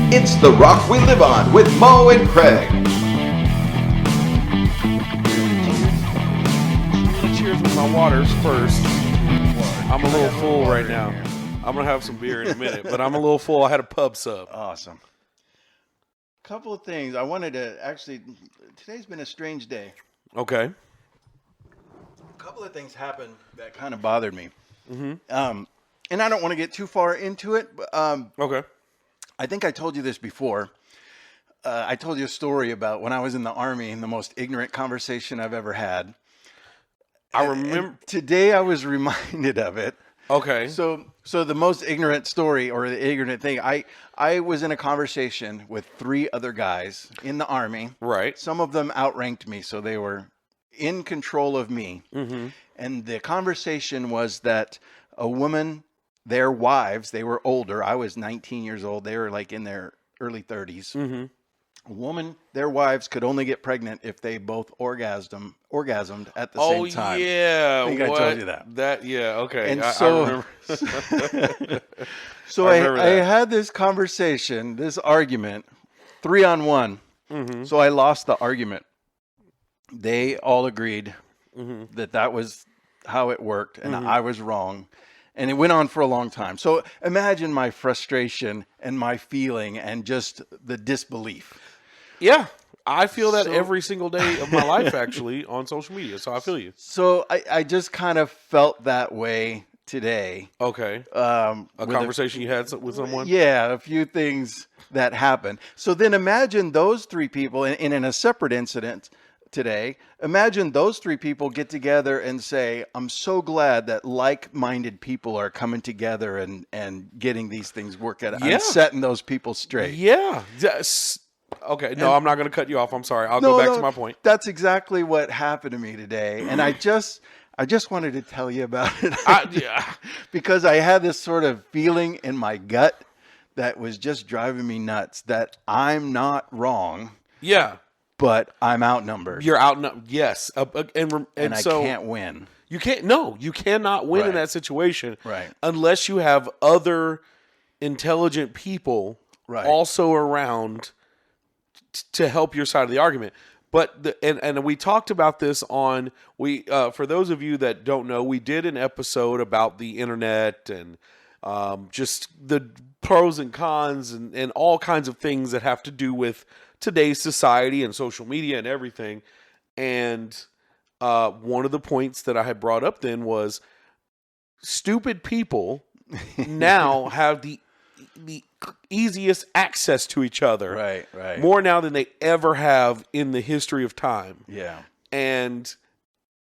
It's The Rock We Live On with Mo and Craig. Cheers with my waters first. I'm a little full right now. I'm going to have some beer in a minute, but I'm a little full. I had a pub sub. Awesome. Couple of things. I wanted to actually, today's been a strange day. Okay. A couple of things happened that kind of bothered me. Mm-hmm. And I don't want to get too far into it, but Okay. I think I told you this before. I told you a story about when I was in the Army and the most ignorant conversation I've ever had. I remember. And today I was reminded of it. Okay. So the most ignorant story or the ignorant thing, I was in a conversation with 3 other guys in the Army. Right. Some of them outranked me, so they were in control of me. Mm-hmm. And the conversation was that a woman, their wives, they were older. I was 19 years old. They were like in their early 30s. Mm-hmm. A woman, their wives could only get pregnant if they both orgasmed at the same time. Oh, yeah. I think I told you that. Yeah, okay. And I remember. So I had this conversation, this argument, 3-on-1. Mm-hmm. So I lost the argument. They all agreed that was how it worked, and I was wrong. And it went on for a long time. So imagine my frustration and my feeling and just the disbelief. Yeah. I feel that every single day of my life, actually, on social media. So I feel you. So I just kind of felt that way today. Okay. A conversation you had with someone? Yeah, a few things that happened. So then imagine those 3 people, and in a separate incident today, imagine those 3 people get together and say, I'm so glad that like-minded people are coming together and getting these things worked out. Yeah. I'm setting those people straight. Yeah. Okay. No, I'm not going to cut you off. I'm sorry. I'll go back to my point. That's exactly what happened to me today. And I just wanted to tell you about it. Because I had this sort of feeling in my gut that was just driving me nuts that I'm not wrong. Yeah. But I'm outnumbered. You're outnumbered. Yes. And I can't win. You can't. No, you cannot win in that situation. Right. Unless you have other intelligent people also around to help your side of the argument. But and we talked about this on for those of you that don't know, we did an episode about the internet and just the pros and cons and all kinds of things that have to do with today's society and social media and everything. And one of the points that I had brought up then was stupid people now have the easiest access to each other. Right. More now than they ever have in the history of time. Yeah. And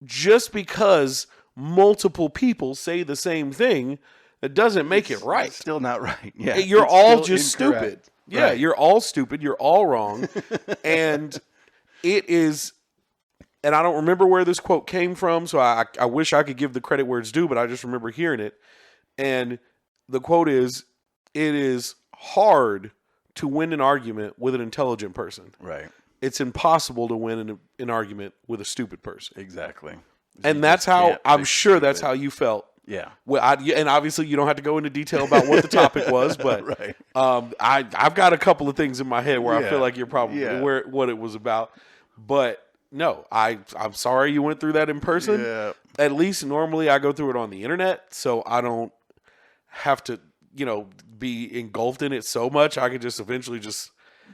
just because multiple people say the same thing, it doesn't make it right. It's still not right. Yeah. You're all just incorrect. Stupid. Yeah, right. You're all stupid. You're all wrong. And it is, and I don't remember where this quote came from, so I wish I could give the credit where it's due, but I just remember hearing it. And the quote is, it is hard to win an argument with an intelligent person. Right. It's impossible to win an argument with a stupid person. Exactly. And that's how, I'm sure that's how you felt. Yeah. Well, and obviously you don't have to go into detail about what the topic was, but right. I've got a couple of things in my head where I feel like you're probably what it was about. But no, I'm sorry you went through that in person. Yeah. At least normally I go through it on the internet, so I don't have to, be engulfed in it so much. I could just eventually just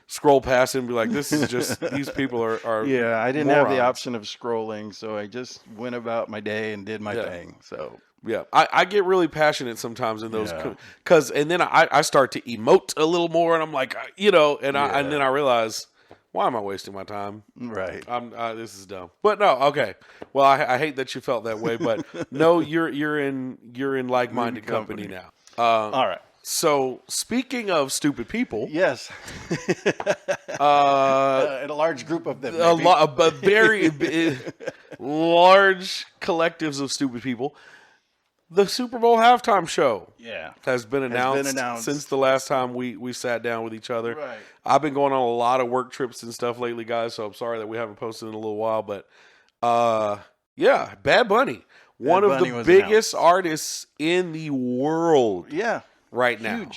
scroll past it and be like, this is just, these people are Yeah, I didn't morons. have the option of scrolling, so I just went about my day and did my thing. So yeah, I get really passionate sometimes in those, and then I start to emote a little more, and I'm like, and then I realize, why am I wasting my time? Right. This is dumb. But no, okay. Well, I hate that you felt that way, but no, you're in like-minded company now. All right. So speaking of stupid people, yes, and a large group of them, a very large collectives of stupid people. The Super Bowl halftime show has been announced since the last time we sat down with each other. Right. I've been going on a lot of work trips and stuff lately, guys, so I'm sorry that we haven't posted in a little while. But, Bad Bunny, one of the biggest artists in the world right now,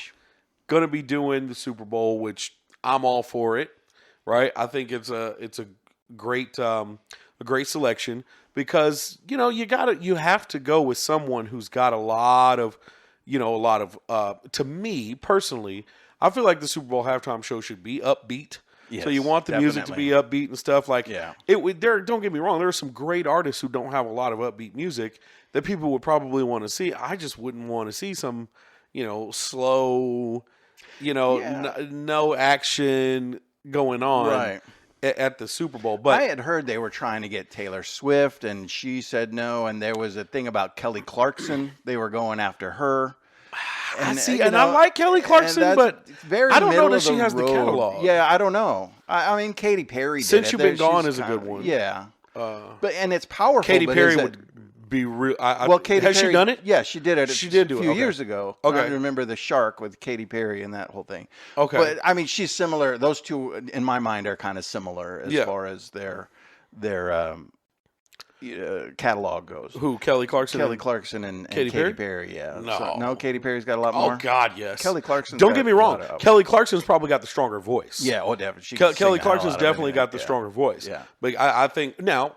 going to be doing the Super Bowl, which I'm all for it, right? I think it's a great selection because you have to go with someone who's got a lot of to me personally, I feel like the Super Bowl halftime show should be upbeat. Yes, so you want the music to be upbeat and stuff like don't get me wrong, there are some great artists who don't have a lot of upbeat music that people would probably want to see. I just wouldn't want to see some slow no action going on at the Super Bowl. But I had heard they were trying to get Taylor Swift, and she said no. And there was a thing about Kelly Clarkson; they were going after her. And I like Kelly Clarkson, but I don't know that she has the catalog. Yeah, I don't know. I mean, Katy Perry did Since it. You've Been Gone is a good one. Yeah, but it's powerful. Katy Perry would be real. Katy has Perry, she done it? Yeah, she did it. She did do it a few years ago. Okay, I remember the shark with Katy Perry and that whole thing. Okay, but I mean, she's similar. Those two, in my mind, are kind of similar as far as their catalog goes. Who? Kelly Clarkson? Kelly Clarkson and Katy Perry. Yeah. No, Katy Perry's got a lot more. Oh God, yes. Kelly Clarkson. Don't get me wrong. Kelly Clarkson's probably got the stronger voice. Yeah, definitely. Kelly Clarkson's definitely got the stronger voice. Yeah. But I think now,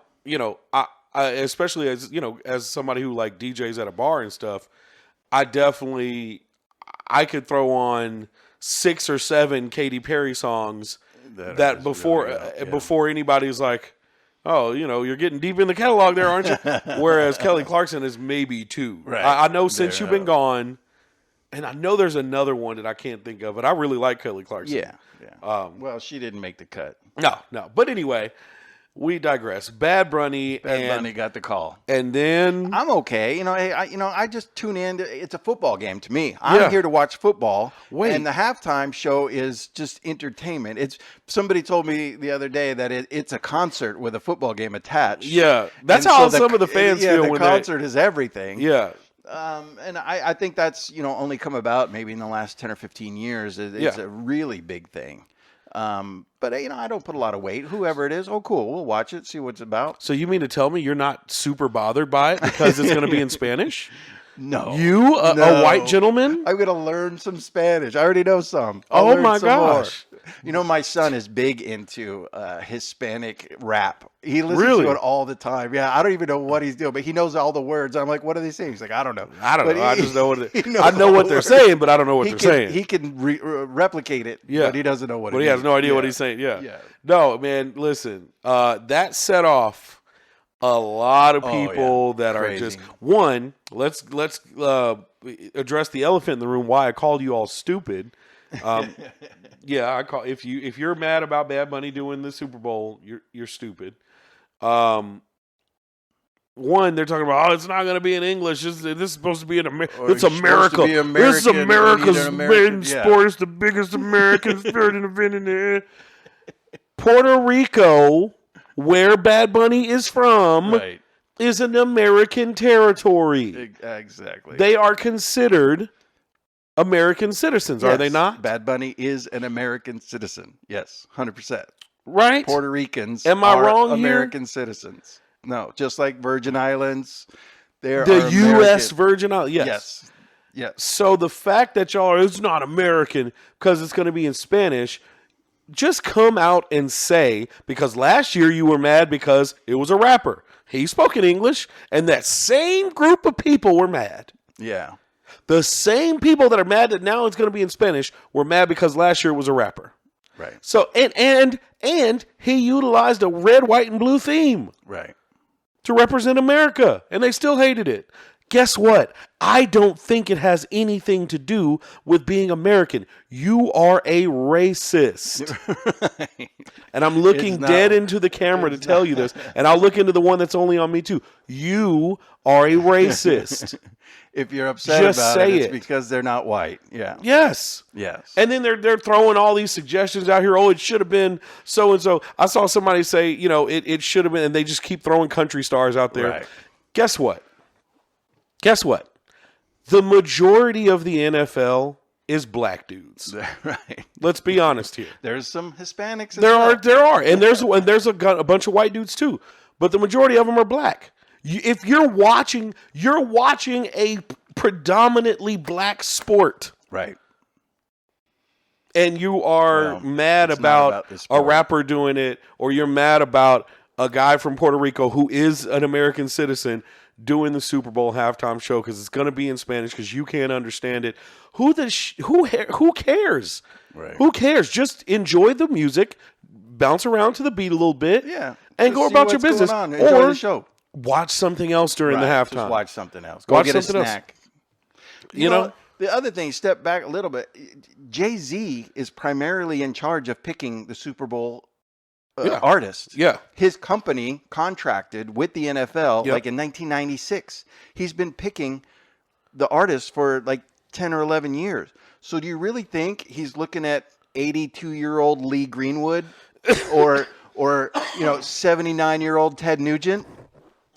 I especially as somebody who like DJs at a bar and stuff, I could throw on 6 or 7 Katy Perry songs that before anybody's like, oh, you're getting deep in the catalog there, aren't you? Whereas Kelly Clarkson is maybe 2. Right. I know Since You've Been Gone, and I know there's another one that I can't think of, but I really like Kelly Clarkson. Yeah. Well, she didn't make the cut. No. But anyway, we digress. Bad Bunny got the call, and then I'm okay. I just tune in. It's a football game to me. I'm here to watch football. And the halftime show is just entertainment. Somebody told me the other day that it's a concert with a football game attached. Yeah, that's how some of the fans feel. The concert is everything. Yeah. And I think that's only come about maybe in the last 10 or 15 years. It's a really big thing. But I don't put a lot of weight. Whoever it is, oh cool, we'll watch it, see what it's about. So you mean to tell me you're not super bothered by it because it's going to be in Spanish? No. You, a white gentleman? I'm going to learn some Spanish. I already know some. Oh my gosh. My son is big into Hispanic rap. He listens to it all the time. Yeah, I don't even know what he's doing, but he knows all the words. I'm like, what are they saying? He's like, I don't know. I just know what they're saying, but I don't know what they're saying. He can replicate it, but he doesn't know what it is. But he has no idea what he's saying. Yeah. No, man, listen. That set off a lot of people that are just one. Let's address the elephant in the room. Why I called you all stupid. I call if you're mad about Bad Bunny doing the Super Bowl, you're stupid. One, they're talking about, it's not going to be in English. This is supposed to be in America. It's America. This is America's main sport. It's the biggest American sporting event in there. Puerto Rico, where Bad Bunny is from, is an American territory. Exactly. They are considered American citizens, are they not? Bad Bunny is an American citizen. Yes, 100%. Right? Puerto Ricans Am I wrong American here? citizens. No, just like Virgin Islands. The U.S. Virgin Islands. Yes. So the fact that it's not American because it's going to be in Spanish, just come out and say, because last year you were mad because it was a rapper. He spoke in English, and that same group of people were mad. Yeah. The same people that are mad that now it's going to be in Spanish were mad because last year it was a rapper. Right. So and he utilized a red, white, and blue theme. Right. To represent America, and they still hated it. Guess what? I don't think it has anything to do with being American. You are a racist. Right. And I'm looking dead into the camera to tell you this, and I'll look into the one that's only on me too. You are a racist. If you're upset about it, it's because they're not white. Yeah. Yes. And then they're throwing all these suggestions out here. Oh, it should have been so and so. I saw somebody say, it should have been, and they just keep throwing country stars out there. Right. Guess what? The majority of the NFL is black dudes. Right. Let's be honest here. There's some Hispanics. There are, and there's a bunch of white dudes too. But the majority of them are black. If you're watching a predominantly black sport. Right. and you are mad about a rapper doing it, or you're mad about a guy from Puerto Rico who is an American citizen doing the Super Bowl halftime show because it's going to be in Spanish because you can't understand it. Who cares? Right. Who cares? Just enjoy the music, bounce around to the beat a little bit, and go about your business. Enjoy the show. Watch something else during the halftime. Just watch something else. Go get a snack. You know? The other thing, step back a little bit. Jay-Z is primarily in charge of picking the Super Bowl artists. Yeah. His company contracted with the NFL like in 1996. He's been picking the artists for like 10 or 11 years. So do you really think he's looking at 82-year-old Lee Greenwood or 79-year-old Ted Nugent?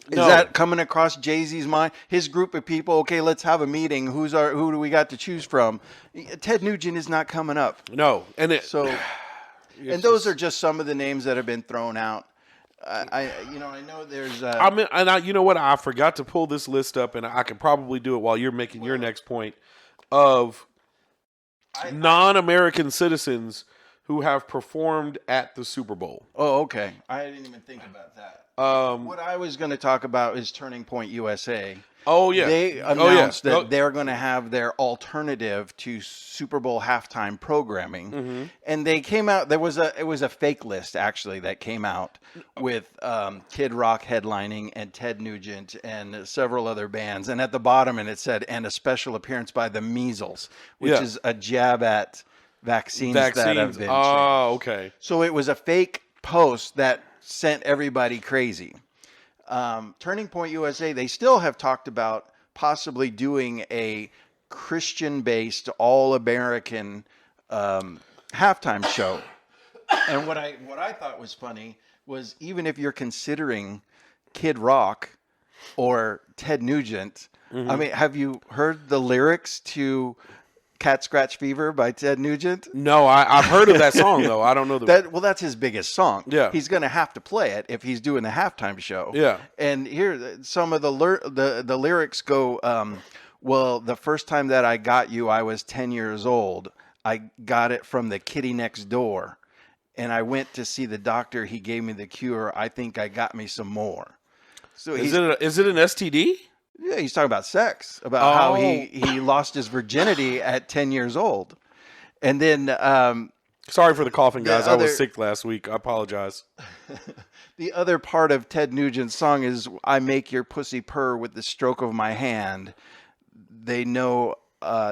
Is that coming across Jay-Z's mind? His group of people, okay, let's have a meeting. Who do we got to choose from? Ted Nugent is not coming up. No. And those are just some of the names that have been thrown out. I know there's you know what? I forgot to pull this list up, and I could probably do it while you're making your next point of non-American citizens who have performed at the Super Bowl. Oh, okay. I didn't even think about that. What I was going to talk about is Turning Point USA. Oh, yeah. They announced that they're going to have their alternative to Super Bowl halftime programming. Mm-hmm. And they came out, it was a fake list, actually, that came out with Kid Rock headlining and Ted Nugent and several other bands. And at the bottom, it said, and a special appearance by the Measles, which is a jab at vaccines that have been changed. Okay. So it was a fake post that sent everybody crazy. Turning Point USA, they still have talked about possibly doing a Christian-based, all-American halftime show. And what I thought was funny was even if you're considering Kid Rock or Ted Nugent, I mean, have you heard the lyrics to Cat Scratch Fever by Ted Nugent? No, I've heard of that song though. I don't know that's his biggest song. Yeah, he's going to have to play it if he's doing the halftime show. Yeah, and here some of the lyrics go. Well, the first time that I got you, I was 10 years old. I got it from the kitty next door, and I went to see the doctor. He gave me the cure. I think I got me some more. So is it an STD? Yeah, he's talking about sex, about how he lost his virginity at 10 years old. And then... sorry for the coughing, guys. I was sick last week. I apologize. The other part of Ted Nugent's song is, I make your pussy purr with the stroke of my hand. They know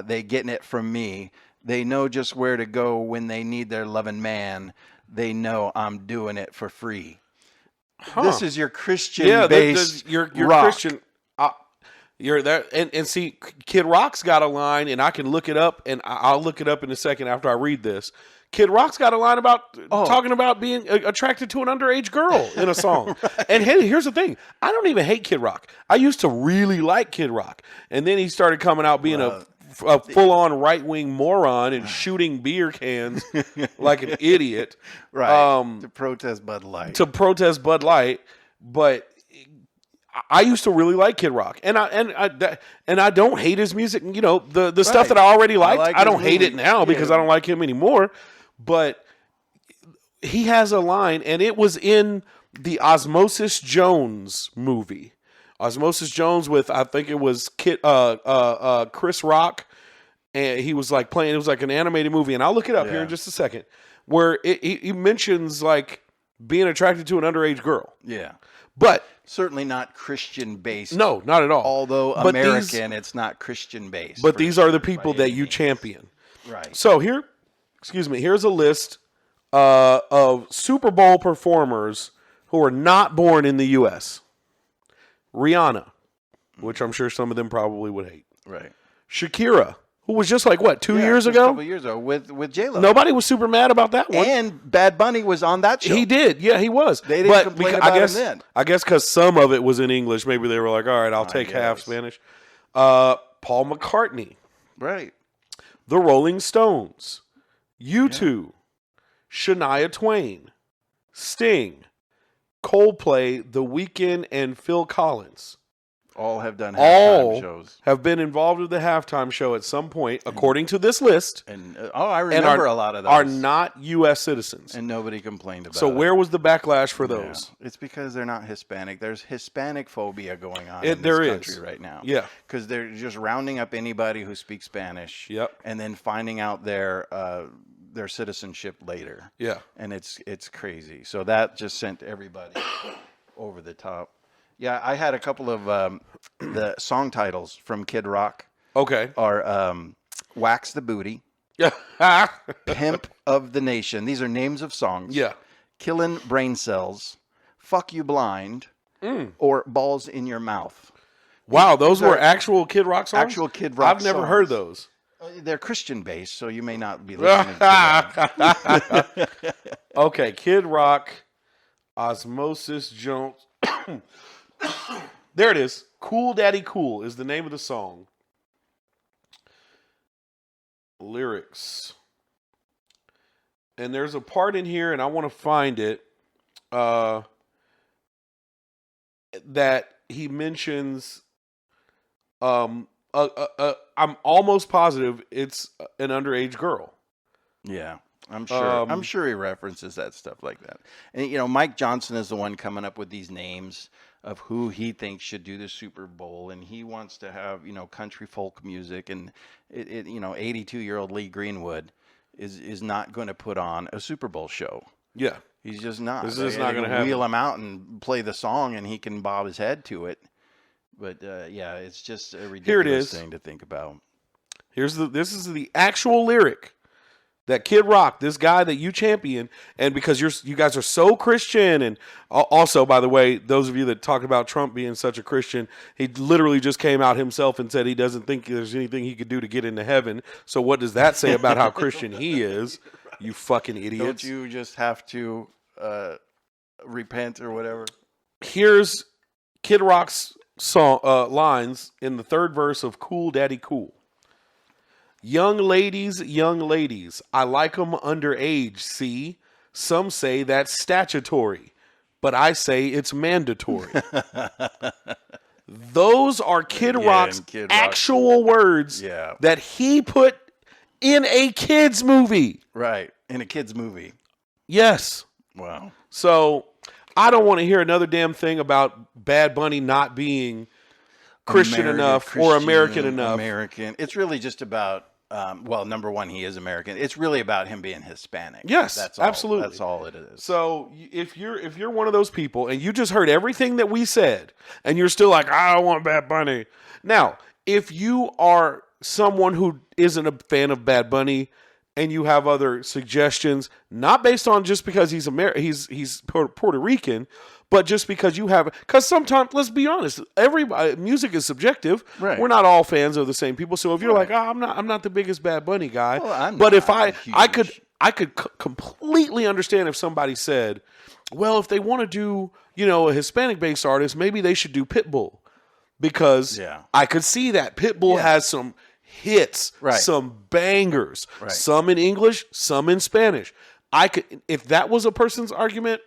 they getting it from me. They know just where to go when they need their loving man. They know I'm doing it for free. Huh. This is your Christian-based your rock. Christian... You're there, and see, Kid Rock's got a line, and I can look it up, and I'll look it up in a second after I read this. Kid Rock's got a line about talking about being attracted to an underage girl in a song. Right. And hey, here's the thing. I don't even hate Kid Rock. I used to really like Kid Rock. And then he started coming out being a full-on right-wing moron and shooting beer cans like an idiot. Right, to protest Bud Light. But... I used to really like Kid Rock, and I don't hate his music. You know, the stuff that I already liked, I don't hate it now because I don't like him anymore. But he has a line, and it was in the Osmosis Jones movie. Osmosis Jones with, I think it was Chris Rock, and he was like playing. It was like an animated movie, and I'll look it up here in just a second, where he mentions like being attracted to an underage girl. Yeah. But certainly not Christian-based. No, not at all. Although American, it's not Christian-based. But these are the people that you champion. Right. So here's a list of Super Bowl performers who are not born in the U.S. Rihanna, which I'm sure some of them probably would hate. Right. Shakira, who was just like, what, 2 years ago? A couple years ago with J-Lo. Nobody was super mad about that one. And Bad Bunny was on that show. He did. Yeah, he was. They didn't complain about him then. I guess because some of it was in English, maybe they were like, all right, I'll take half Spanish. Paul McCartney. Right. The Rolling Stones. U2. Shania Twain. Sting. Coldplay, The Weeknd, and Phil Collins. All have done halftime shows. Have been involved with the halftime show at some point, according to this list. And I remember a lot of those. Are not U.S. citizens. And nobody complained about it. So where was the backlash for those? It's because they're not Hispanic. There's Hispanic phobia going on in this country right now. Yeah. Because they're just rounding up anybody who speaks Spanish. Yep. And then finding out their citizenship later. Yeah. And it's crazy. So that just sent everybody over the top. Yeah, I had a couple of the song titles from Kid Rock. Okay. Are Wax the Booty. Yeah. Pimp of the Nation. These are names of songs. Yeah. Killin' Brain Cells. Fuck You Blind. Or Balls in Your Mouth. Wow, those were actual Kid Rock songs? Actual Kid Rock I've never songs. heard those. They're Christian-based, so you may not be listening to them. Okay, Kid Rock, Osmosis Jones. There it is. Cool Daddy Cool is the name of the song. Lyrics. And there's a part in here, and I want to find it, that he mentions, I'm almost positive it's an underage girl. Yeah. I'm sure he references that stuff like that. And, Mike Johnson is the one coming up with these names of who he thinks should do the Super Bowl. And he wants to have, country folk music. And, 82-year-old Lee Greenwood is not going to put on a Super Bowl show. Yeah. He's just not. This is not going to happen. Wheel him out and play the song and he can bob his head to it. But, it's just a ridiculous thing to think about. This is the actual lyric. That Kid Rock, this guy that you champion, and because you guys are so Christian, and also, by the way, those of you that talk about Trump being such a Christian, he literally just came out himself and said he doesn't think there's anything he could do to get into heaven. So what does that say about how Christian he is? You fucking idiots. Don't you just have to repent or whatever? Here's Kid Rock's song lines in the third verse of Cool Daddy Cool. Young ladies, I like 'em underage, see? Some say that's statutory, but I say it's mandatory. Those are Kid Rock's actual words that he put in a kid's movie. Right, in a kid's movie. Yes. Wow. So I don't want to hear another damn thing about Bad Bunny not being Christian enough or American enough. It's really just about, number one, he is American. It's really about him being Hispanic. Yes, that's all, absolutely. That's all it is. So if you're one of those people and you just heard everything that we said and you're still like, I don't want Bad Bunny. Now, if you are someone who isn't a fan of Bad Bunny and you have other suggestions, not based on just because he's Puerto Rican, but just because because sometimes, let's be honest, music is subjective. Right. We're not all fans of the same people. So if you're like, I'm not the biggest Bad Bunny guy, if I could completely understand if somebody said, well, if they want to do, a Hispanic-based artist, maybe they should do Pitbull, because I could see that Pitbull has some hits, some bangers, some in English, some in Spanish. If that was a person's argument,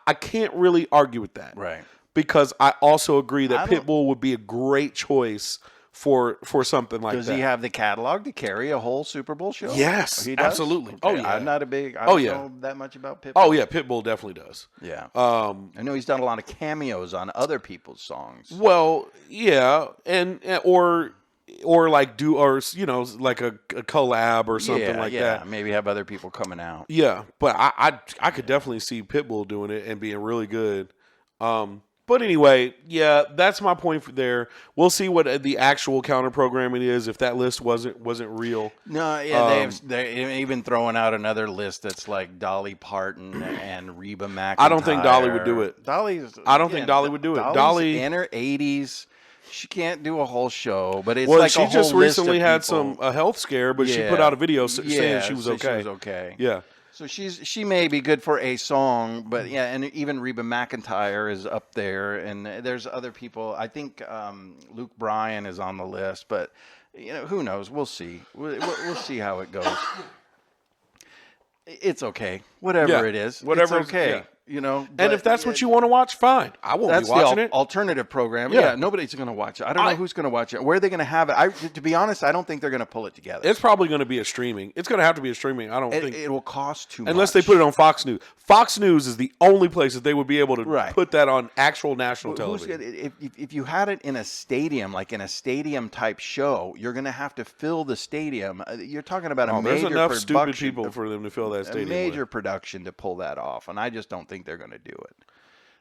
I can't really argue with that. Right. Because I also agree that Pitbull would be a great choice for something like that. Does he have the catalog to carry a whole Super Bowl show? Yes, he does? Absolutely. Okay. Oh, yeah. I'm not a big, I don't know that much about Pitbull. Oh, yeah, Pitbull definitely does. Yeah. I know he's done a lot of cameos on other people's songs. Well, yeah, or like like a collab or something like that. Maybe have other people coming out. Yeah, but I could definitely see Pitbull doing it and being really good. But anyway, that's my point for there. We'll see what the actual counter programming is if that list wasn't real. No, they're even throwing out another list that's like Dolly Parton and Reba McEntire. I don't think Dolly would do it. I don't think Dolly would do it. Dolly's in her 80s. She can't do a whole show, but it's she a whole just recently list had of a health scare, but she put out a video saying she was okay. She was okay. Yeah. So she may be good for a song, but and even Reba McEntire is up there, and there's other people. I think Luke Bryan is on the list, but who knows? We'll see. We'll see how it goes. It's okay. Whatever it is. Whatever. It's okay. you know. And if that's what you want to watch, fine. I won't be watching it. Alternative program. Yeah. Yeah, nobody's going to watch it. I don't know who's going to watch it. Where are they going to have it? To be honest, I don't think they're going to pull it together. It's probably going to be a streaming. It's going to have to be a streaming. I don't think it will cost too much. Unless they put it on Fox News. Fox News is the only place that they would be able to put that on actual national television. If you had it in a stadium, like in a stadium type show, you're going to have to fill the stadium. You're talking about a major there's enough production, stupid people for them to fill that stadium. A major production to pull that off, and I just don't think they're going to do it.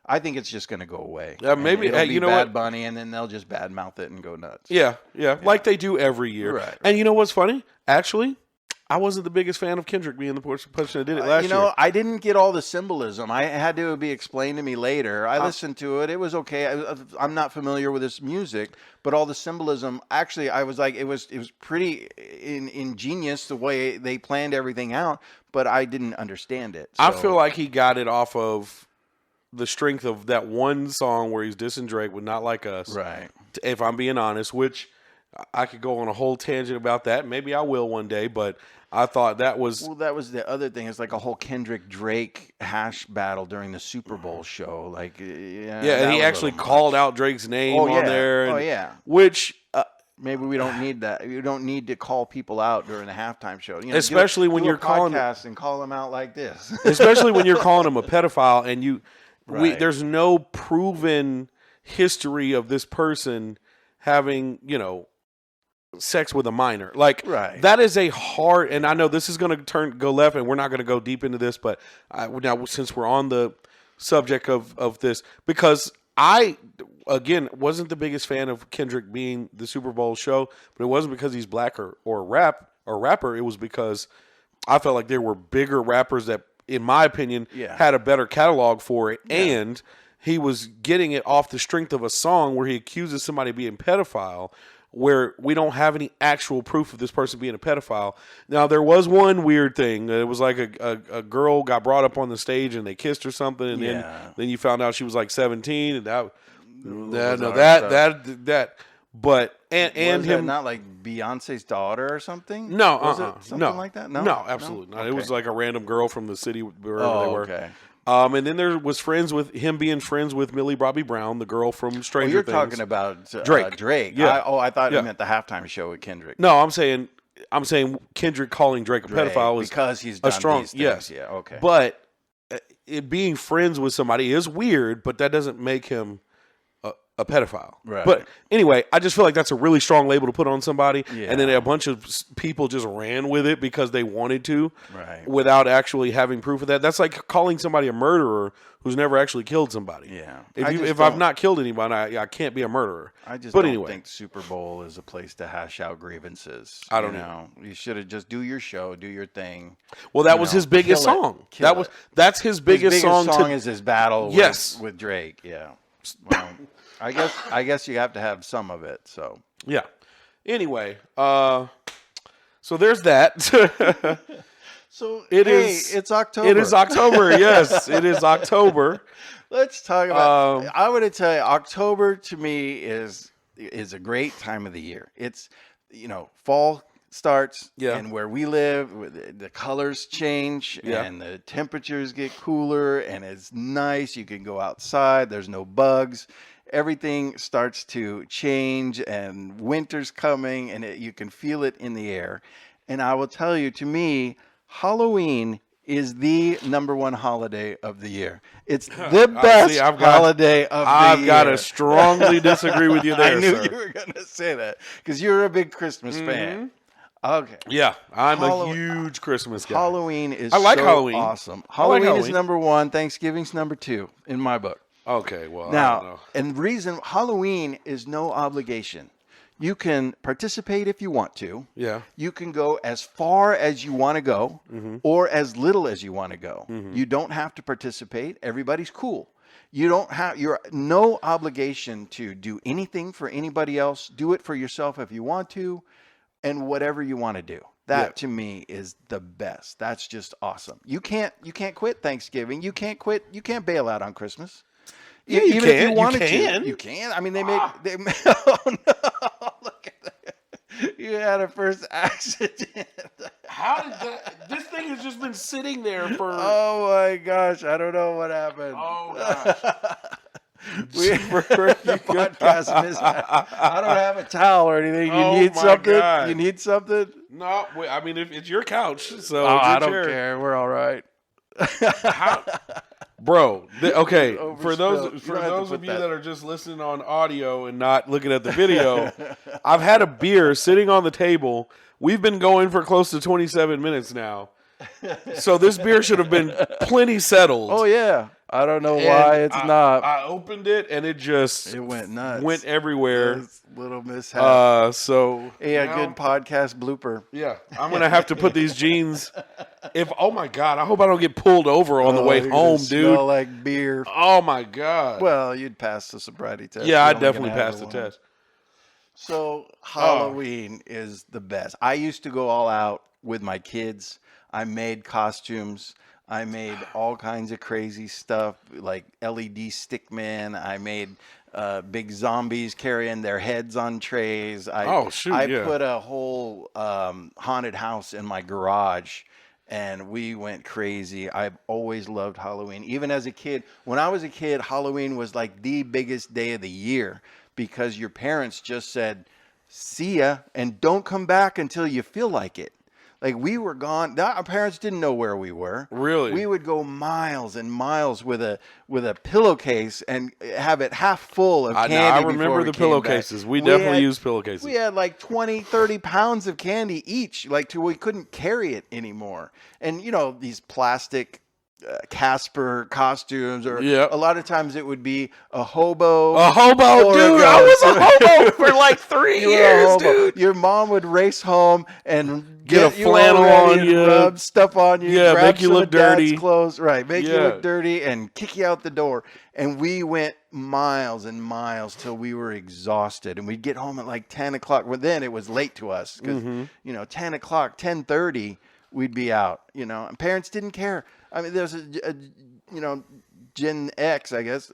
I think it's just going to go away. Maybe it'll be you know Bad what? Bunny, and then they'll just badmouth it and go nuts. Yeah, like they do every year. Right. And you know what's funny? Actually, I wasn't the biggest fan of Kendrick being the person that did it last year. I didn't get all the symbolism. I had to be explained to me later. I listened to it. It was okay. I'm not familiar with this music, but all the symbolism, actually, I was like, it was pretty ingenious the way they planned everything out, but I didn't understand it. So. I feel like he got it off of the strength of that one song where he's dissing Drake with Not Like Us. Right. If I'm being honest, which I could go on a whole tangent about that. Maybe I will one day, but I thought that was... Well, that was the other thing. It's like a whole Kendrick-Drake hash battle during the Super Bowl show. Like, and he actually called out Drake's name on there. Which... maybe we don't need that. You don't need to call people out during the halftime show. You know, especially when you're calling... and call them out like this. Especially when you're calling him a pedophile and you... there's no proven history of this person having, sex with a minor. That is a hard, and I know this is going to go left and we're not going to go deep into this, but now since we're on the subject of this, because I, again, wasn't the biggest fan of Kendrick being the Super Bowl show, but it wasn't because he's black or rapper. It was because I felt like there were bigger rappers that, in my opinion, had a better catalog for it, and he was getting it off the strength of a song where he accuses somebody of being pedophile, where we don't have any actual proof of this person being a pedophile. Now, there was one weird thing. It was like a girl got brought up on the stage and they kissed or something, and then you found out she was like 17, and But and was him that not like Beyonce's daughter or something? No, was it something like that? No, absolutely not. Okay. It was like a random girl from the city wherever they were. Okay. And then there was him being friends with Millie Bobby Brown, the girl from Stranger Things. You're talking about Drake. Yeah. I thought you meant the halftime show with Kendrick. No, I'm saying Kendrick calling Drake a pedophile is because he's done a strong these things. yes. Yeah. Okay. But it being friends with somebody is weird, but that doesn't make him a pedophile. Right. But anyway, I just feel like that's a really strong label to put on somebody. Yeah. And then a bunch of people just ran with it because they wanted to without actually having proof of that. That's like calling somebody a murderer who's never actually killed somebody. Yeah. If I've not killed anybody, I can't be a murderer. I just don't think Super Bowl is a place to hash out grievances. I don't know. You should have just do your show, do your thing. Well, that was his biggest song. That's his biggest song. His biggest song is his battle with Drake. Yeah. Well, I guess you have to have some of it. So yeah. Anyway, so there's that. So it's October. It is October. Yes, it is October. Let's talk about. I would tell you, October to me is a great time of the year. It's fall starts, and where we live, the colors change, and the temperatures get cooler, and it's nice. You can go outside. There's no bugs. Everything starts to change, and winter's coming, and you can feel it in the air. And I will tell you, to me, Halloween is the number one holiday of the year. It's the best holiday of the year. I've got to strongly disagree with you there, I knew sir. you were going to say that because you're a big Christmas fan. Okay. Yeah, I'm a huge Christmas guy. Halloween is Halloween. Awesome. Halloween is number one. Thanksgiving's number two in my book. Okay, well, now, I don't know. And the reason Halloween is no obligation. You can participate if you want to. Yeah. You can go as far as you want to go or as little as you want to go. You don't have to participate. Everybody's cool. You're no obligation to do anything for anybody else. Do it for yourself if you want to, and whatever you want to do. That to me is the best. That's just awesome. You can't quit Thanksgiving. You can't quit. You can't bail out on Christmas. Yeah, Even can. if you wanted can. to. You can. I mean, they made. Oh no! Look at that. You had a first accident. How did that? This thing has just been sitting there for. Oh my gosh! I don't know what happened. Oh gosh. The podcast mishap. I don't have a towel or anything. You need something? God. You need something? No, I mean it's your couch, so I don't chair. care. We're all right. Bro, okay. For Overspilled. those of you that are just listening on audio and not looking at the video, I've had a beer sitting on the table. We've been going for close to 27 minutes now. So this beer should have been plenty settled. Oh yeah. I don't know why it's not. I opened it and it went nuts. Went everywhere. Little mishap. So good podcast blooper. Yeah, I'm gonna have to put these jeans. Oh my god, I hope I don't get pulled over on the way home, dude. Smell like beer. Oh my god. Well, you'd pass the sobriety test. Yeah, I'd definitely pass the test. So Halloween is the best. I used to go all out with my kids. I made costumes. I made all kinds of crazy stuff like LED stickmen. I made big zombies carrying their heads on trays. I put a whole haunted house in my garage, and we went crazy. I've always loved Halloween. Even as a kid, when I was a kid, Halloween was like the biggest day of the year because your parents just said, see ya, and don't come back until you feel like it. Like we were gone. Our parents didn't know where we were. Really? We would go miles and miles with a pillowcase and have it half full of candy. I remember the pillowcases. We definitely used pillowcases. We had like 20, 30 pounds of candy each, like till we couldn't carry it anymore. And these plastic Casper costumes, or a lot of times it would be a hobo. Dude! I was a hobo for like 3 years, dude. Your mom would race home and get a flannel on you, rub stuff on you, grab make you look dirty, clothes, right? Make you look dirty and kick you out the door. And we went miles and miles till we were exhausted, and we'd get home at like 10 o'clock. Well, then it was late to us because 10 o'clock, 10:30, we'd be out. And parents didn't care. I mean, there's a Gen X, I guess.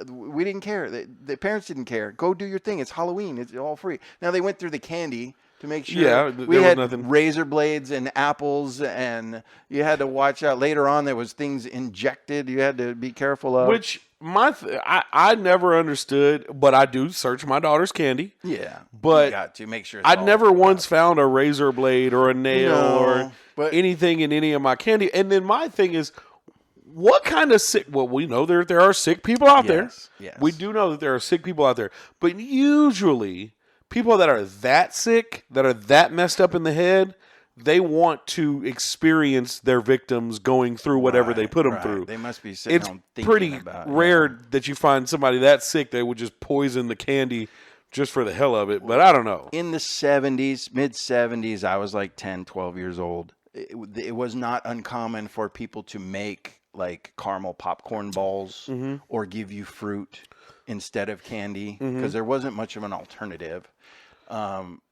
We didn't care. The parents didn't care. Go do your thing. It's Halloween. It's all free. Now they went through the candy to make sure. Yeah, we had razor blades and apples, and you had to watch out. Later on, there was things injected. You had to be careful of. Which I never understood, but I do search my daughter's candy. Yeah, but you got to make sure. I never once found a razor blade or a nail or anything in any of my candy. And then my thing is, what kind of sick? Well, we know there are sick people out there. Yes. We do know that there are sick people out there, but usually people that are that sick, that are that messed up in the head, they want to experience their victims going through whatever they put them through. They must be sitting home thinking pretty about rare that you find somebody that sick that would just poison the candy just for the hell of it. But I don't know. In the 70s, mid-70s, I was like 10, 12 years old. It was not uncommon for people to make like caramel popcorn balls or give you fruit instead of candy because there wasn't much of an alternative.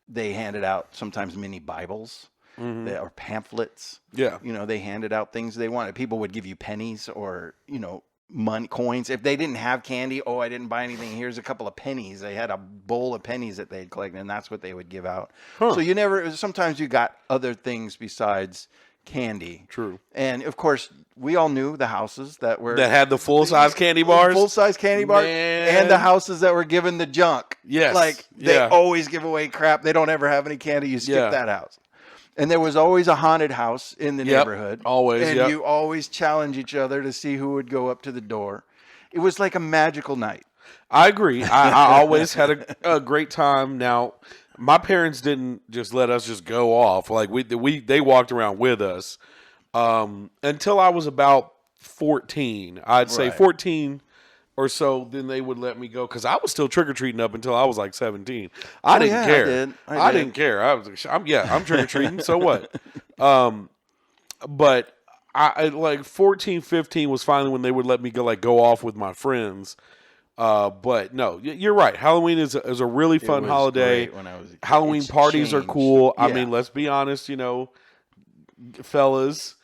They handed out sometimes mini Bibles or pamphlets. Yeah. They handed out things they wanted. People would give you pennies or, money, coins. If they didn't have candy, I didn't buy anything. Here's a couple of pennies. They had a bowl of pennies that they'd collect, and that's what they would give out. So sometimes you got other things besides candy. True. And of course, we all knew the houses that had the full-size candy bars. Full-size candy bars. And the houses that were given the junk. Yes. Like, they always give away crap. They don't ever have any candy. You skip that house. And there was always a haunted house in the neighborhood. Always, and you always challenge each other to see who would go up to the door. It was like a magical night. I agree. I always had a great time. Now, my parents didn't just let us just go off. Like they walked around with us until I was about 14. I'd say 14 or so. Then they would let me go because I was still trick or treating up until I was like 17. I didn't care. I didn't care. I'm trick or treating. So what? But I like 14, 15 was finally when they would let me go off with my friends. But no, you're right. Halloween is a really fun holiday. When I was a kid. Halloween parties are cool. I mean, let's be honest, fellas,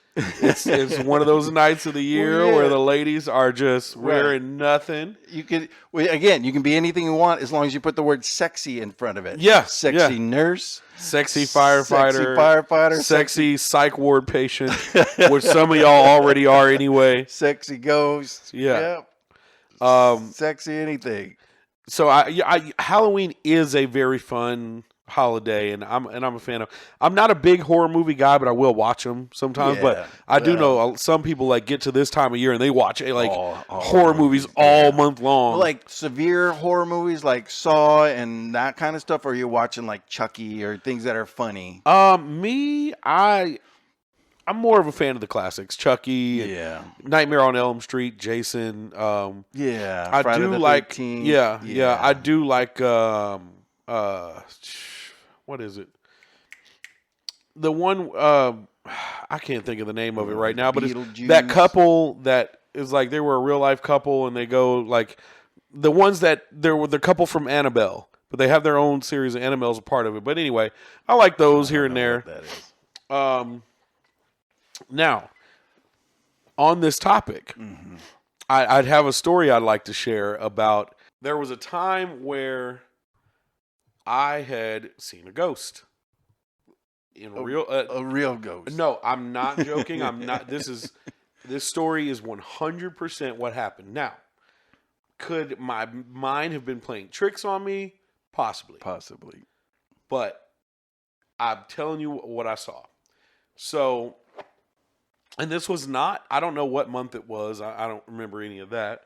It's one of those nights of the year where the ladies are just wearing nothing. You can be anything you want as long as you put the word sexy in front of it. Yeah. Sexy nurse. Sexy firefighter. Sexy psych ward patient, which some of y'all already are anyway. Sexy ghost. Yeah. Sexy anything. So Halloween is a very fun holiday, and I'm a fan of. I'm not a big horror movie guy, but I will watch them sometimes. Yeah, but I do know some people like get to this time of year and they watch horror movies all month long. Like severe horror movies, like Saw and that kind of stuff. Or are you watching like Chucky or things that are funny? I'm more of a fan of the classics, Chucky, Nightmare on Elm Street, Jason. I do like 13th. I do like what is it? The one I can't think of the name of it right now, but it's that couple that is like they were a real life couple, and they go like the ones that there were the couple from Annabelle, but they have their own series, and Annabelle's a part of it. But anyway, I like those here and there. What that is. Now, on this topic, I'd have a story I'd like to share about. There was a time where I had seen a ghost. A real ghost. No, I'm not joking. I'm not. This story is 100% what happened. Now, could my mind have been playing tricks on me? Possibly. But I'm telling you what I saw. So, and this was not, I don't know what month it was. I don't remember any of that.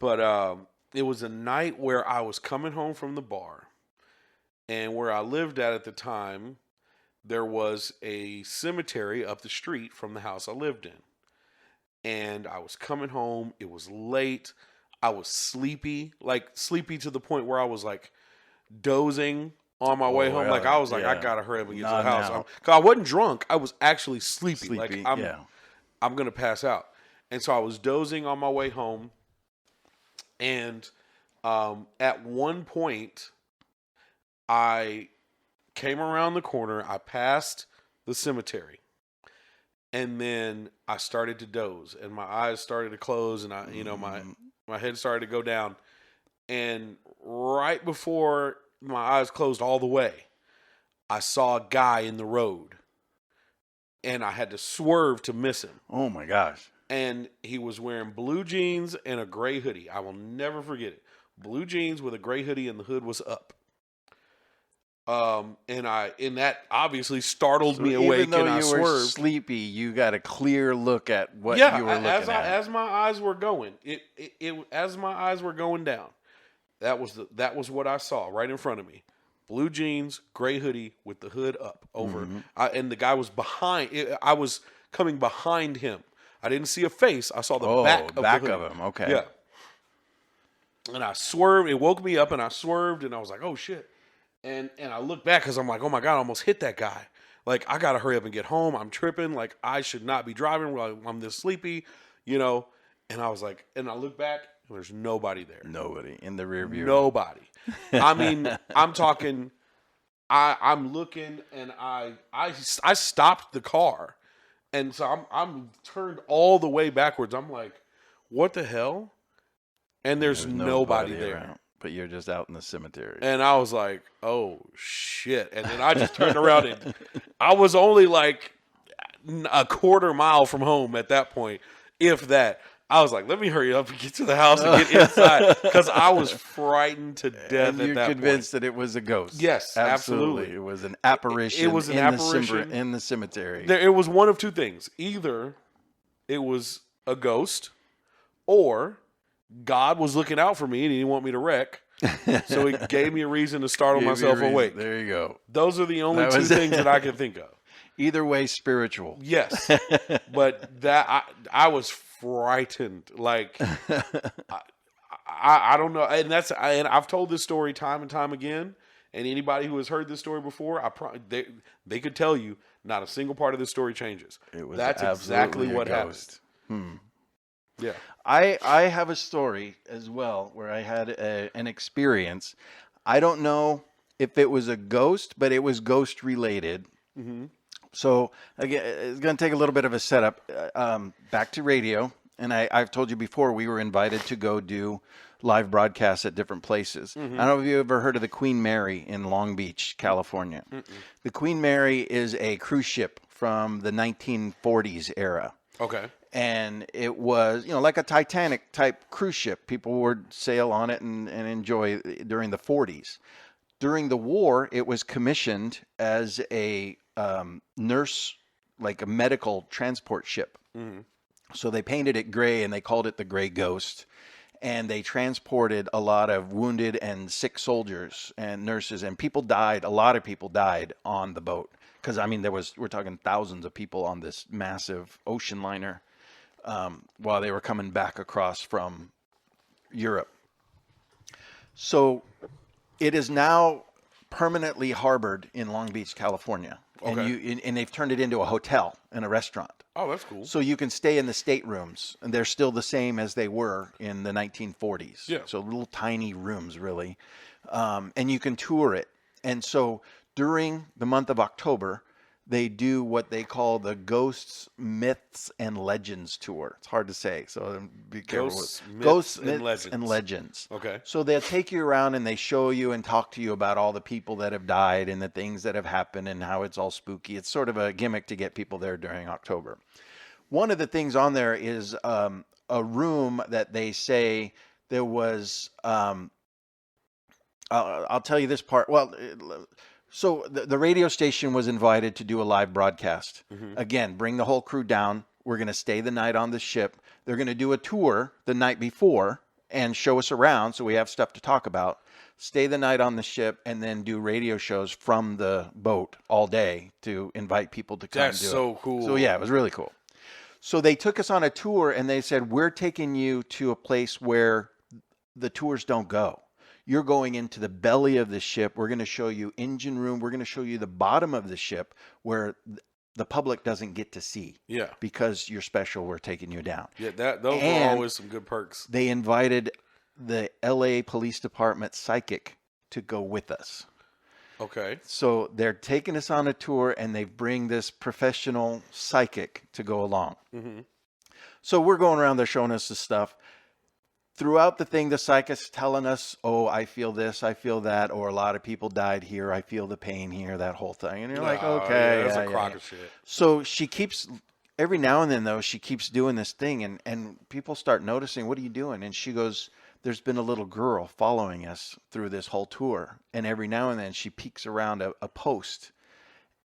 But it was a night where I was coming home from the bar. And where I lived at the time, there was a cemetery up the street from the house I lived in. And I was coming home. It was late. I was sleepy to the point where I was like dozing on my way home. Like I was like, I gotta hurry up and get to the house. Cause I wasn't drunk. I was actually sleepy. Like I'm gonna pass out. And so I was dozing on my way home. And at one point, I came around the corner. I passed the cemetery. And then I started to doze, and my eyes started to close, and my head started to go down. And right before my eyes closed all the way, I saw a guy in the road, and I had to swerve to miss him. Oh my gosh. And he was wearing blue jeans and a gray hoodie. I will never forget it. Blue jeans with a gray hoodie, and the hood was up. And that obviously startled me awake, and I swerved. Even though you were sleepy, you got a clear look at what you were looking at. As my eyes were going, as my eyes were going down, that was what I saw right in front of me. Blue jeans, gray hoodie with the hood up over, and the guy was behind. I was coming behind him. I didn't see a face. I saw the back of him. Okay. Yeah. And I swerved. It woke me up, and I swerved, and I was like, "Oh shit." And I look back because I'm like, oh my God, I almost hit that guy. Like, I got to hurry up and get home. I'm tripping. Like, I should not be driving while I'm this sleepy, And I was like, and I look back, and there's nobody there. Nobody in the rear view. Nobody. I mean, I'm talking, I'm looking, and I stopped the car. And so I'm turned all the way backwards. I'm like, what the hell? And there's nobody there. Around. But you're just out in the cemetery. And I was like, oh, shit. And then I just turned around, and I was only like a quarter mile from home at that point, if that. I was like, let me hurry up and get to the house and get inside, because I was frightened to death at that point. You're convinced that it was a ghost. Yes, absolutely. It was an apparition. It was an apparition in the cemetery. It was one of two things. Either it was a ghost, or God was looking out for me and he didn't want me to wreck. So he gave me a reason to startle myself awake. There you go. Those are the only two things that I can think of. Either way, spiritual. Yes. But that I was frightened. Like I don't know. And I've told this story time and time again. And anybody who has heard this story before, they could tell you not a single part of this story changes. That's exactly what happened. Yeah. I have a story as well where I had an experience. I don't know if it was a ghost, but it was ghost related. So again, it's going to take a little bit of a setup. Back to radio, and I've told you before, we were invited to go do live broadcasts at different places. I don't know if you ever heard of the Queen Mary in Long Beach, California. The Queen Mary is a cruise ship from the 1940s era. Okay. And it was, like a Titanic type cruise ship. People would sail on it and enjoy during the 40s. During the war, it was commissioned as a nurse, like a medical transport ship. So they painted it gray and they called it the Gray Ghost. And they transported a lot of wounded and sick soldiers and nurses, and people died. A lot of people died on the boat because we're talking thousands of people on this massive ocean liner while they were coming back across from Europe. So it is now permanently harbored in Long Beach, California, and they've turned it into a hotel and a restaurant. Oh, that's cool. So you can stay in the staterooms, and they're still the same as they were in the 1940s. Yeah. So little tiny rooms, really. And you can tour it. And so during the month of October, they do what they call the Ghosts, Myths, and Legends tour. It's hard to say, so be careful. Ghosts, Myths, and Legends. Okay. So they'll take you around and they show you and talk to you about all the people that have died and the things that have happened and how it's all spooky. It's sort of a gimmick to get people there during October. One of the things on there is a room that they say there was, I'll tell you this part. Well, so the radio station was invited to do a live broadcast. Again, bring the whole crew down. We're going to stay the night on the ship. They're going to do a tour the night before and show us around so we have stuff to talk about. Stay the night on the ship and then do radio shows from the boat all day to invite people to come do it. That's so cool. So yeah, it was really cool. So they took us on a tour and they said, we're taking you to a place where the tours don't go. You're going into the belly of the ship. We're going to show you engine room. We're going to show you the bottom of the ship where the public doesn't get to see. Yeah. Because you're special. We're taking you down. Yeah, those are always some good perks. They invited the LA Police Department psychic to go with us. Okay. So they're taking us on a tour and they bring this professional psychic to go along. So we're going around there showing us this stuff. Throughout the thing, the psychic's telling us, oh, I feel this, I feel that, or a lot of people died here, I feel the pain here, that whole thing. And you're like, okay. That's a crock of shit. So she keeps, every now and then, though, she keeps doing this thing, and people start noticing, what are you doing? And she goes, there's been a little girl following us through this whole tour. And every now and then, she peeks around a post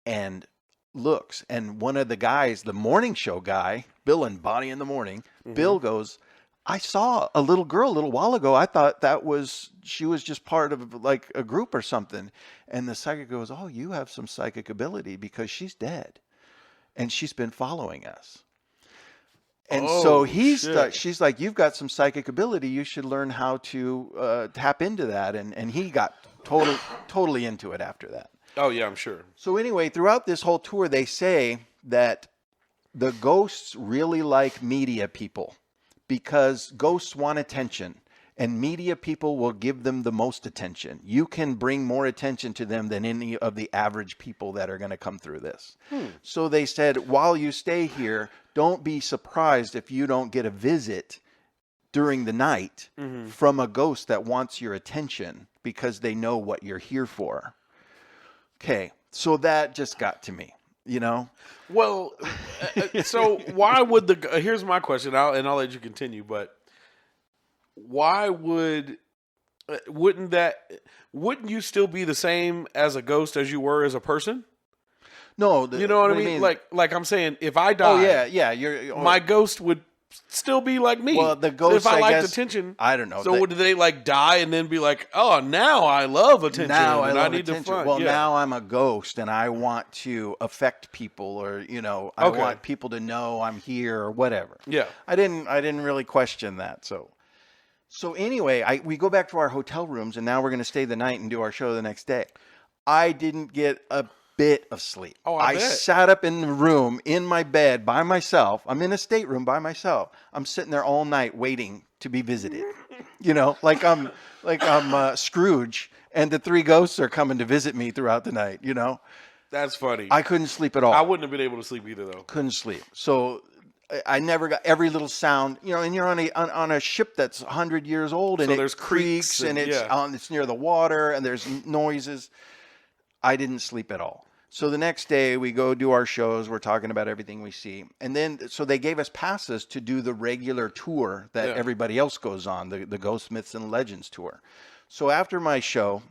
and looks. And one of the guys, the morning show guy, Bill and Bonnie in the Morning, Bill goes, I saw a little girl a little while ago. I thought she was just part of like a group or something. And the psychic goes, oh, you have some psychic ability because she's dead. And she's been following us. And so she's like, you've got some psychic ability. You should learn how to tap into that. And he got totally into it after that. Oh, yeah, I'm sure. So anyway, throughout this whole tour, they say that the ghosts really like media people. Because ghosts want attention, and media people will give them the most attention. You can bring more attention to them than any of the average people that are going to come through this. So they said, while you stay here, don't be surprised if you don't get a visit during the night from a ghost that wants your attention because they know what you're here for. Okay, so that just got to me. Well, so why would here's my question, I'll let you continue, but why wouldn't you still be the same as a ghost as you were as a person? No, you know what I mean? Like I'm saying, if I die, my ghost would still be like me. Well, the ghost, if I liked attention, I don't know. So would they like die and then be like, oh, now I love attention. Now I love need attention. To well, now I'm a ghost and I want to affect people, or I want people to know I'm here or whatever. Yeah, I didn't really question that. So anyway, we go back to our hotel rooms and now we're going to stay the night and do our show the next day. I didn't get a bit of sleep. Oh, I sat up in the room in my bed by myself. I'm in a stateroom by myself. I'm sitting there all night waiting to be visited. Like I'm Scrooge and the three ghosts are coming to visit me throughout the night, That's funny. I couldn't sleep at all. I wouldn't have been able to sleep either, though. Couldn't sleep. So I never got every little sound, and you're on a ship that's 100 years old, and So it there's creaks and it's near the water, and there's noises. I didn't sleep at all. So the next day we go do our shows. We're talking about everything we see, and then so they gave us passes to do the regular tour that everybody else goes on, the Ghost Myths and Legends tour. So after my show,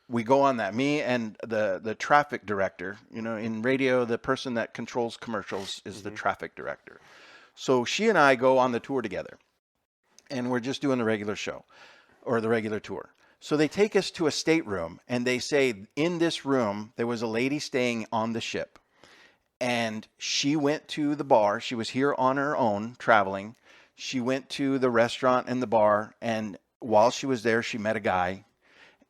we go on that. Me and the traffic director, in radio, the person that controls commercials is the traffic director. So she and I go on the tour together, and we're just doing the regular show or the regular tour. So they take us to a stateroom, and they say in this room there was a lady staying on the ship, and she went to the bar. She was here on her own traveling. She went to the restaurant and the bar, and while she was there, she met a guy,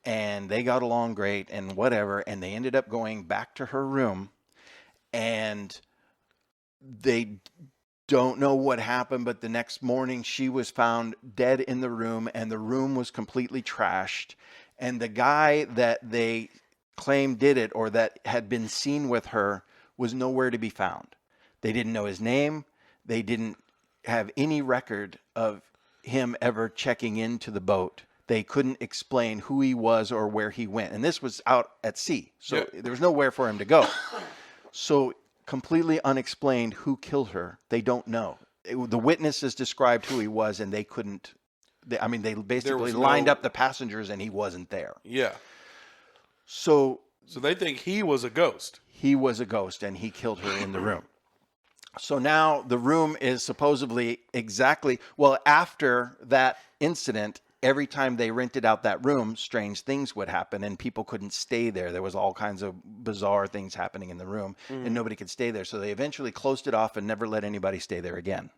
and they got along great and whatever, and they ended up going back to her room, and they don't know what happened, but the next morning she was found dead in the room, and the room was completely trashed, and the guy that they claimed did it, or that had been seen with her, was nowhere to be found. They didn't know his name. They didn't have any record of him ever checking into the boat. They couldn't explain who he was or where he went. And this was out at sea, so there was nowhere for him to go. So completely unexplained who killed her. They don't know. The witnesses described who he was, and they couldn't. They basically lined up the passengers, and he wasn't there. Yeah. So they think he was a ghost. He was a ghost, and he killed her in the room. So now the room is supposedly after that incident, every time they rented out that room, strange things would happen, and people couldn't stay there. There was all kinds of bizarre things happening in the room, and nobody could stay there. So they eventually closed it off and never let anybody stay there again.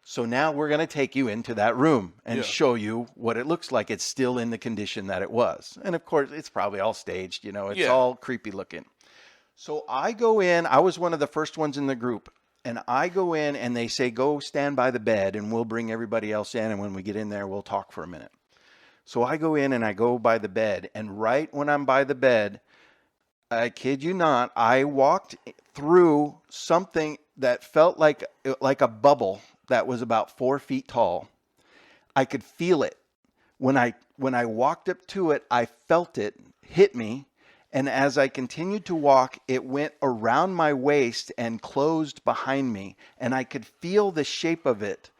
So now we're going to take you into that room and show you what it looks like. It's still in the condition that it was. And of course, it's probably all staged, it's all creepy looking. So I go in, I was one of the first ones in the group, and I go in and they say, go stand by the bed and we'll bring everybody else in. And when we get in there, we'll talk for a minute. So I go in and I go by the bed, and right when I'm by the bed, I kid you not, I walked through something that felt like a bubble that was about 4 feet tall. I could feel it. When I walked up to it, I felt it hit me. And as I continued to walk, it went around my waist and closed behind me. And I could feel the shape of it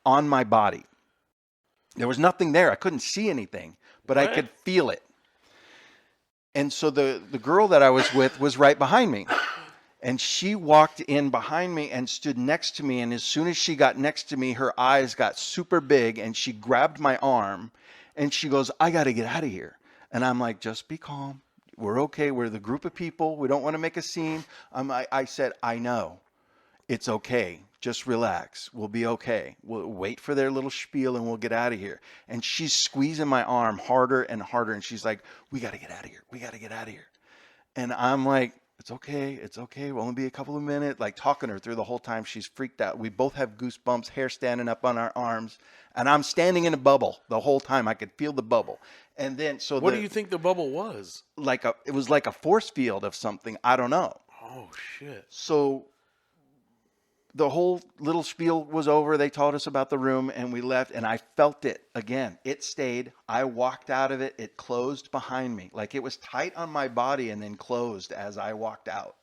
on my body. There was nothing there. I couldn't see anything, but I could feel it. And so the girl that I was with was right behind me. And she walked in behind me and stood next to me. And as soon as she got next to me, her eyes got super big, and she grabbed my arm and she goes, I got to get out of here. And I'm like, just be calm. We're okay. We're the group of people. We don't want to make a scene. I said, I know. It's okay. Just relax. We'll be okay. We'll wait for their little spiel and we'll get out of here. And she's squeezing my arm harder and harder. And she's like, we got to get out of here. We got to get out of here. And I'm like, it's okay. It's okay. We'll only be a couple of minutes. Like talking to her through the whole time. She's freaked out. We both have goosebumps, hair standing up on our arms. And I'm standing in a bubble the whole time. I could feel the bubble. And then, what do you think the bubble was? It was like a force field of something. I don't know. Oh, shit. So the whole little spiel was over. They told us about the room and we left, and I felt it again. It stayed. I walked out of it. It closed behind me. Like it was tight on my body and then closed as I walked out.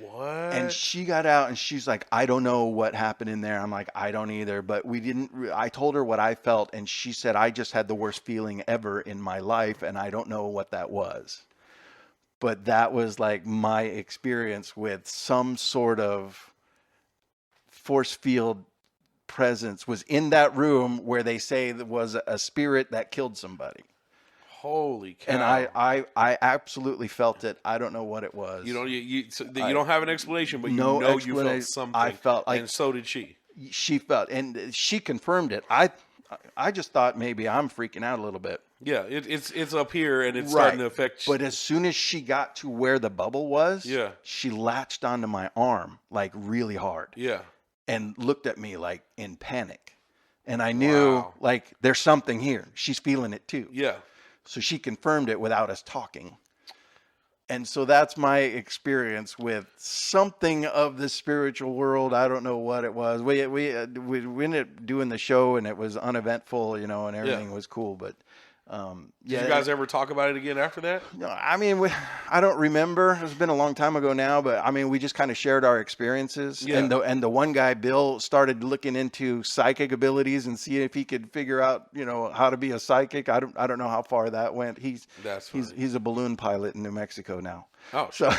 What? And she got out and she's like, I don't know what happened in there. I'm like, I don't either. But I told her what I felt, and she said, I just had the worst feeling ever in my life, and I don't know what that was. But that was like my experience with some sort of force field presence was in that room where they say there was a spirit that killed somebody. Holy cow. And I absolutely felt it. I don't know what it was. You don't have an explanation, but you felt something. I felt like, and so did she. She felt, and she confirmed it. I just thought maybe I'm freaking out a little bit. Yeah, it's up here and it's starting to affect. But as soon as she got to where the bubble was, she latched onto my arm like really hard. Yeah. And looked at me like in panic. And I knew like there's something here. She's feeling it too. Yeah. So she confirmed it without us talking. And so that's my experience with something of the spiritual world. I don't know what it was. We ended up doing the show, and it was uneventful, and everything was cool. But did you guys ever talk about it again after that? No, I mean, I don't remember. It's been a long time ago now, but I mean, we just kind of shared our experiences. Yeah. And the one guy, Bill, started looking into psychic abilities and seeing if he could figure out, how to be a psychic. I don't know how far that went. He's a balloon pilot in New Mexico now. Oh, so.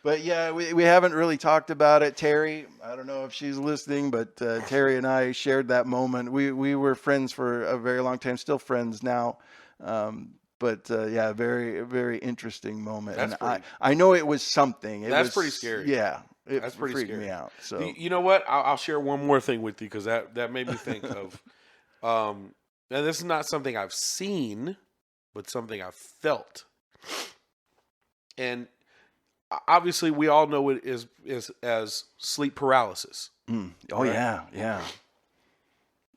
But yeah, we haven't really talked about it. Terry, I don't know if she's listening, but Terry and I shared that moment. We were friends for a very long time, still friends now. But yeah, very, very interesting moment. And I know it was something. That's pretty scary. Yeah. That's pretty freaked scary. Me out. So you know what? I'll share one more thing with you because that made me think of. And this is not something I've seen, but something I've felt. And obviously, we all know it is as sleep paralysis. Oh, right? Yeah.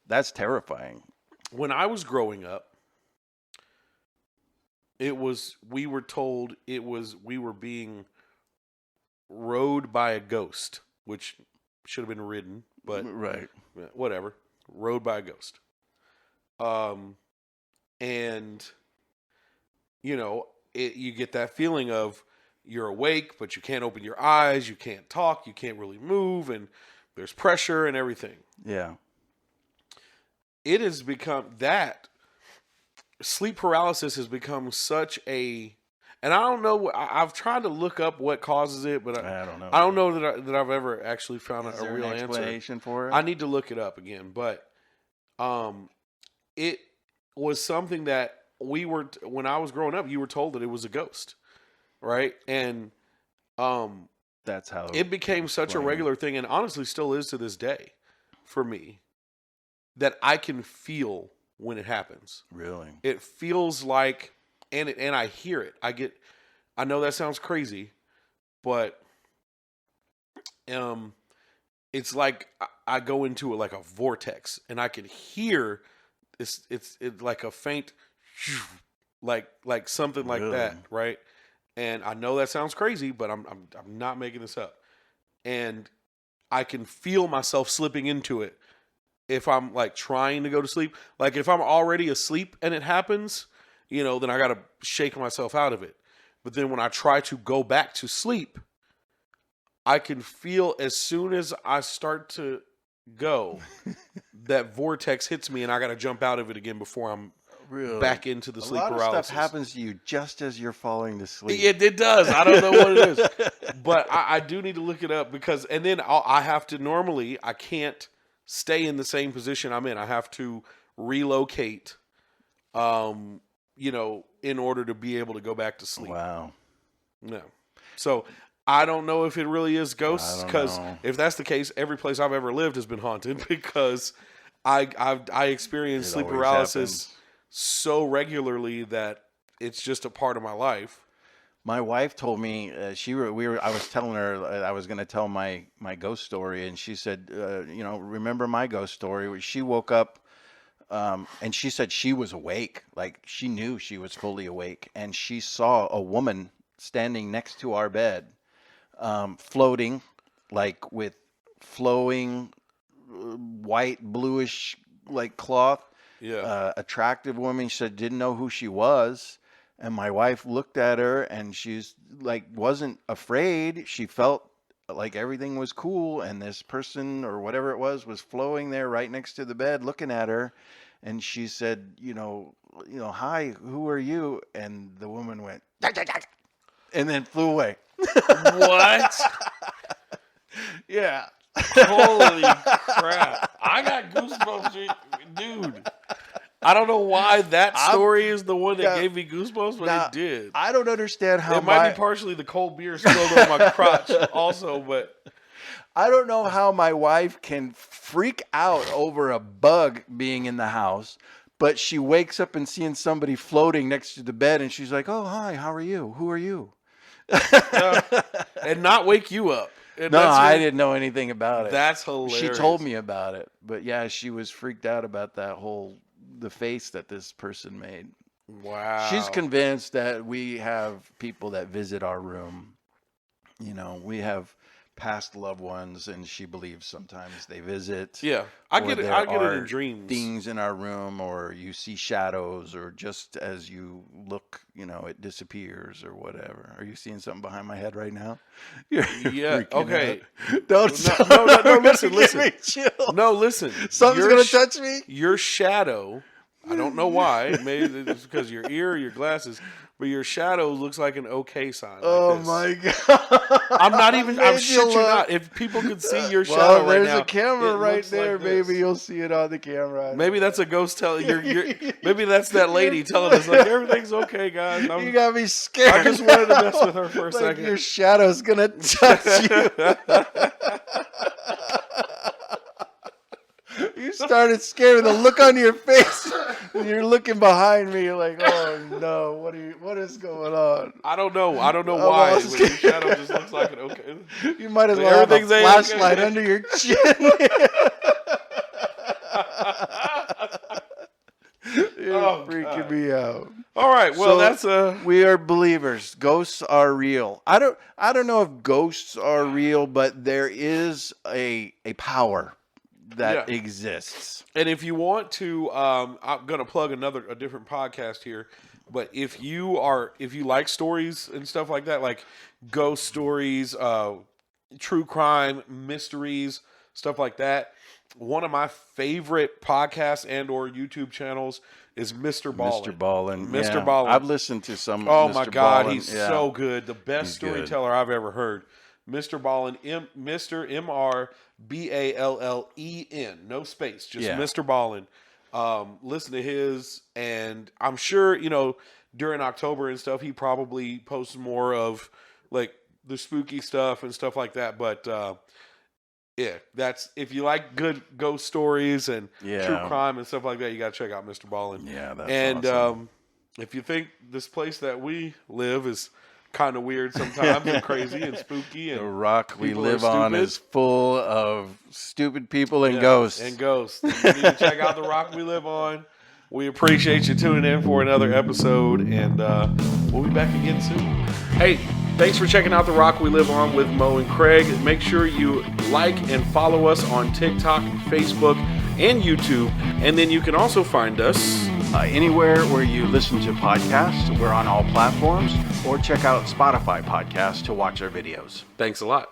That's terrifying. When I was growing up, we were told we were being rode by a ghost, which should have been ridden, but right, whatever. Rode by a ghost. And you get that feeling of you're awake, but you can't open your eyes, you can't talk, you can't really move, and there's pressure and everything. Yeah. It has become that sleep paralysis has become such a, and I don't know. I've tried to look up what causes it, but I don't know. I don't know that I've ever actually found a real explanation answer for it. I need to look it up again, but it was something that when I was growing up, you were told that it was a ghost, right? And that's how it became such a regular thing, and honestly, still is to this day, for me, that I can feel when it happens. Really? It feels like, and I hear it. I know that sounds crazy, but it's like I go into like a vortex, and I can hear it's like a faint, like something like that, right? And I know that sounds crazy, but I'm not making this up. And I can feel myself slipping into it. If I'm like trying to go to sleep, like if I'm already asleep and it happens, then I got to shake myself out of it. But then when I try to go back to sleep, I can feel as soon as I start to go, that vortex hits me and I got to jump out of it again before I'm back into the sleep paralysis. A lot of stuff happens to you just as you're falling to sleep. It does. I don't know what it is. But I do need to look it up because, and then I have to normally, I can't stay in the same position I'm in. I have to relocate, in order to be able to go back to sleep. Wow. No. So I don't know if it really is ghosts, because if that's the case, every place I've ever lived has been haunted because I experience sleep paralysis so regularly that it's just a part of my life. My wife told me I was telling her I was going to tell my ghost story, and she said, remember my ghost story? She woke up, and she said she was awake, like she knew she was fully awake, and she saw a woman standing next to our bed, floating, like with flowing white bluish like cloth. Yeah, attractive woman. She said didn't know who she was. And my wife looked at her, and she's like, wasn't afraid. She felt like everything was cool. And this person or whatever it was flowing there right next to the bed looking at her. And she said, hi, who are you? And the woman went, and then flew away. What? Yeah. Holy crap. I got goosebumps, dude. I don't know why that story is the one that gave me goosebumps, but it did. I don't understand how it might be partially the cold beer spilled on my crotch also, but I don't know how my wife can freak out over a bug being in the house, but she wakes up and seeing somebody floating next to the bed, and she's like, "Oh, hi, how are you? Who are you?" And not wake you up. And no, I didn't know anything about it. That's hilarious. She told me about it, but yeah, she was freaked out about that the face that this person made. Wow. She's convinced that we have people that visit our room. You know, we have past loved ones, and she believes sometimes they visit. Yeah, I get it. I get it in dreams. Things in our room, or you see shadows, or just as you look, you know, it disappears or whatever. Are you seeing something behind my head right now? You're Okay. out. Don't. No. Listen. Chill. No, listen. Something's gonna touch me. Your shadow. I don't know why. Maybe it's because your ear, or your glasses. But your shadow looks like an okay sign. Oh my God! I'm not even. I'm shit you not. If people could see your shadow right now, there's a camera right there. Like maybe you'll see it on the camera. Maybe that's a ghost telling you. Maybe that's that lady telling us like everything's okay, guys. You got me scared. I just wanted to mess with her for a second. Your shadow's gonna touch you. You started scared. The look on your face. And you're looking behind me. You're like, oh no, what is going on? I don't know why. But your shadow just looks like an okay. You might as well have a flashlight under your chin. You're freaking me out. All right, well we are believers. Ghosts are real. I don't know if ghosts are real, but there is a power that exists. And if you want to, I'm gonna plug a different podcast here. But if you like stories and stuff like that, like ghost stories, true crime, mysteries, stuff like that, one of my favorite podcasts and or YouTube channels is Mr. Ballin. Mr. Ballin. Mr. Ballin. I've listened to some. Oh Mr. my God, Ballin. he's so good. The best storyteller I've ever heard. Mr. Ballin, Mr. MRBALLEN, no space, just Mr. Ballin. Listen to his, and I'm sure during October and stuff, he probably posts more of like the spooky stuff and stuff like that. But that's if you like good ghost stories and true crime and stuff like that, you got to check out Mr. Ballin. Yeah, that's awesome. If you think this place that we live is kind of weird sometimes and crazy and spooky, and the rock we live on is full of stupid people and ghosts. You need to check out the rock we live on. We appreciate you tuning in for another episode, and we'll be back again soon. Hey, thanks for checking out the rock we live on with Mo and Craig. Make sure you like and follow us on TikTok, Facebook, and YouTube, and then you can also find us anywhere where you listen to podcasts. We're on all platforms, or check out Spotify podcasts to watch our videos. Thanks a lot.